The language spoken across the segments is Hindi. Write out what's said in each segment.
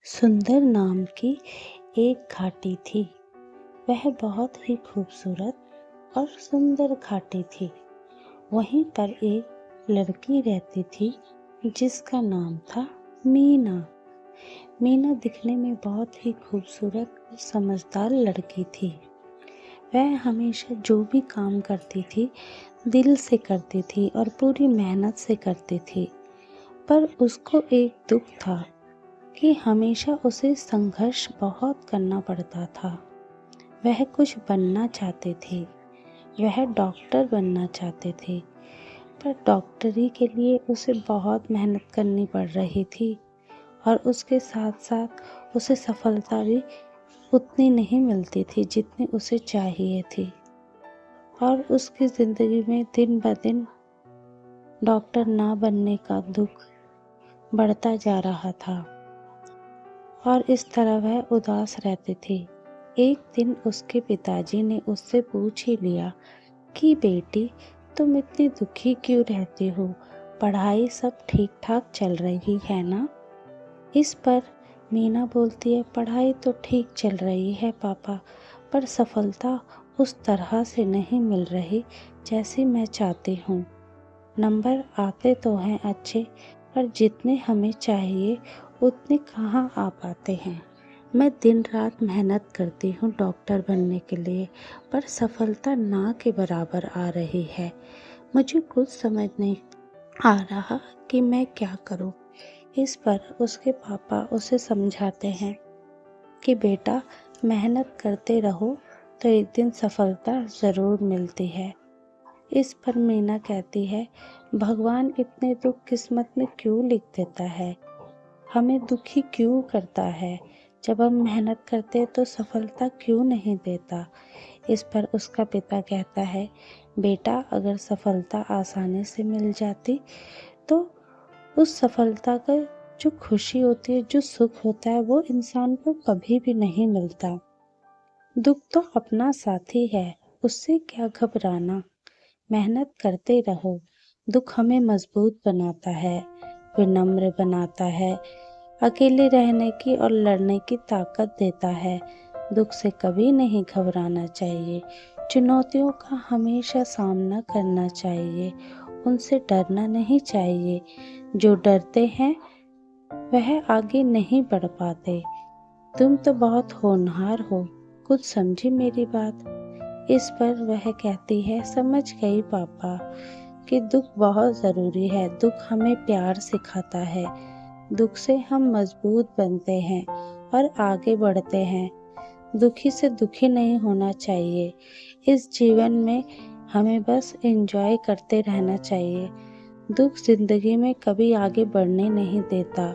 सुंदर नाम की एक घाटी थी। वह बहुत ही खूबसूरत और सुंदर घाटी थी। वहीं पर एक लड़की रहती थी जिसका नाम था मीना। मीना दिखने में बहुत ही खूबसूरत और समझदार लड़की थी। वह हमेशा जो भी काम करती थी दिल से करती थी और पूरी मेहनत से करती थी। पर उसको एक दुख था कि हमेशा उसे संघर्ष बहुत करना पड़ता था। वह कुछ बनना चाहती थी, वह डॉक्टर बनना चाहती थी, पर डॉक्टरी के लिए उसे बहुत मेहनत करनी पड़ रही थी और उसके साथ साथ उसे सफलता भी उतनी नहीं मिलती थी जितनी उसे चाहिए थी। और उसकी ज़िंदगी में दिन ब दिन डॉक्टर ना बनने का दुख बढ़ता जा रहा था और इस तरह वह उदास रहती थी। एक दिन उसके पिताजी ने उससे पूछ ही लिया कि बेटी, तुम इतनी दुखी क्यों रहती हो? पढ़ाई सब ठीक ठाक चल रही है ना? इस पर मीना बोलती है, पढ़ाई तो ठीक चल रही है पापा, पर सफलता उस तरह से नहीं मिल रही जैसी मैं चाहती हूँ। नंबर आते तो हैं अच्छे, पर जितने हमें चाहिए उतने कहाँ आ पाते हैं। मैं दिन रात मेहनत करती हूँ डॉक्टर बनने के लिए, पर सफलता ना के बराबर आ रही है। मुझे कुछ समझ नहीं आ रहा कि मैं क्या करूँ। इस पर उसके पापा उसे समझाते हैं कि बेटा, मेहनत करते रहो तो एक दिन सफलता ज़रूर मिलती है। इस पर मीना कहती है, भगवान इतने दुख किस्मत में क्यों लिख देता है? हमें दुखी क्यों करता है? जब हम मेहनत करते तो सफलता क्यों नहीं देता? इस पर उसका पिता कहता है, बेटा, अगर सफलता आसानी से मिल जाती तो उस सफलता का जो खुशी होती है, जो सुख होता है, वो इंसान को कभी भी नहीं मिलता। दुख तो अपना साथी है, उससे क्या घबराना। मेहनत करते रहो। दुख हमें मजबूत बनाता है, विनम्र बनाता है, अकेले रहने की और लड़ने की ताकत देता है। दुख से कभी नहीं घबराना चाहिए। चुनौतियों का हमेशा सामना करना चाहिए, उनसे डरना नहीं चाहिए। जो डरते हैं वह आगे नहीं बढ़ पाते। तुम तो बहुत होनहार हो, कुछ समझी मेरी बात? इस पर वह कहती है, समझ गई पापा कि दुख बहुत ज़रूरी है। दुख हमें प्यार सिखाता है। दुख से हम मजबूत बनते हैं और आगे बढ़ते हैं। दुखी से दुखी नहीं होना चाहिए। इस जीवन में हमें बस एंजॉय करते रहना चाहिए। दुख ज़िंदगी में कभी आगे बढ़ने नहीं देता,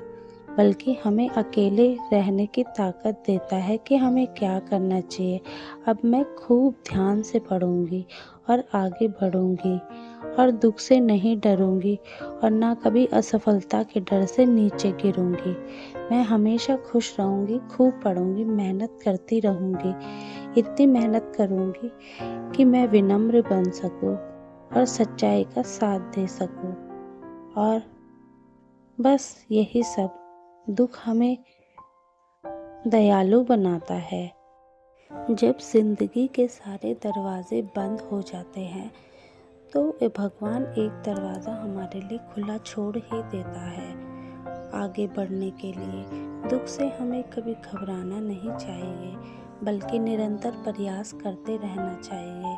बल्कि हमें अकेले रहने की ताकत देता है कि हमें क्या करना चाहिए। अब मैं खूब ध्यान से पढ़ूंगी और आगे बढ़ूंगी और दुख से नहीं डरूंगी और ना कभी असफलता के डर से नीचे गिरूंगी। मैं हमेशा खुश रहूंगी, खूब पढ़ूंगी, मेहनत करती रहूंगी। इतनी मेहनत करूंगी कि मैं विनम्र बन सकूं और सच्चाई का साथ दे सकूं। और बस यही सब। दुख हमें दयालु बनाता है। जब जिंदगी के सारे दरवाजे बंद हो जाते हैं तो भगवान एक दरवाज़ा हमारे लिए खुला छोड़ ही देता है आगे बढ़ने के लिए। दुख से हमें कभी घबराना नहीं चाहिए, बल्कि निरंतर प्रयास करते रहना चाहिए,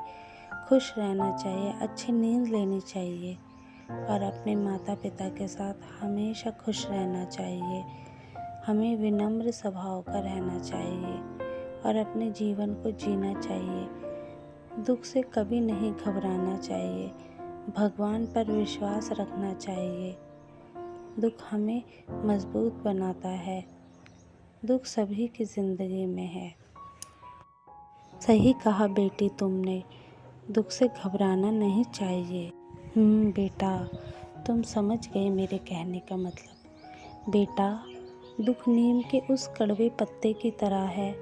खुश रहना चाहिए, अच्छी नींद लेनी चाहिए और अपने माता पिता के साथ हमेशा खुश रहना चाहिए। हमें विनम्र स्वभाव का रहना चाहिए और अपने जीवन को जीना चाहिए। दुख से कभी नहीं घबराना चाहिए, भगवान पर विश्वास रखना चाहिए। दुख हमें मजबूत बनाता है। दुख सभी की ज़िंदगी में है। सही कहा बेटी तुमने, दुख से घबराना नहीं चाहिए। बेटा, तुम समझ गए मेरे कहने का मतलब। बेटा, दुख नीम के उस कड़वे पत्ते की तरह है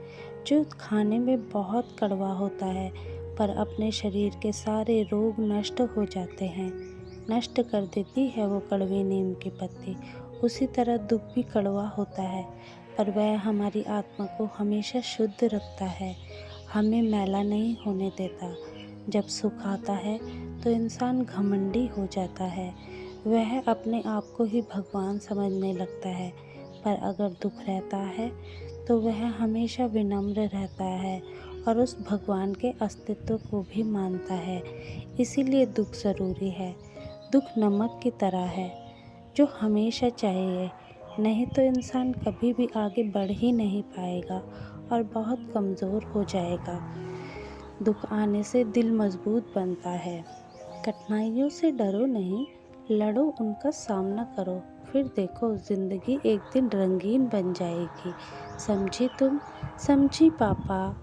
जो खाने में बहुत कड़वा होता है, पर अपने शरीर के सारे रोग नष्ट हो जाते हैं। नष्ट कर देती है वो कड़वी नीम की पत्ती। उसी तरह दुख भी कड़वा होता है, पर वह हमारी आत्मा को हमेशा शुद्ध रखता है, हमें मैला नहीं होने देता। जब सुख आता है तो इंसान घमंडी हो जाता है, वह अपने आप को ही भगवान समझने लगता है। पर अगर दुख रहता है तो वह हमेशा विनम्र रहता है और उस भगवान के अस्तित्व को भी मानता है। इसीलिए दुख ज़रूरी है। दुख नमक की तरह है जो हमेशा चाहिए, नहीं तो इंसान कभी भी आगे बढ़ ही नहीं पाएगा और बहुत कमज़ोर हो जाएगा। दुख आने से दिल मजबूत बनता है। कठिनाइयों से डरो नहीं, लड़ो, उनका सामना करो, फिर देखो ज़िंदगी एक दिन रंगीन बन जाएगी। समझी तुम? समझी पापा?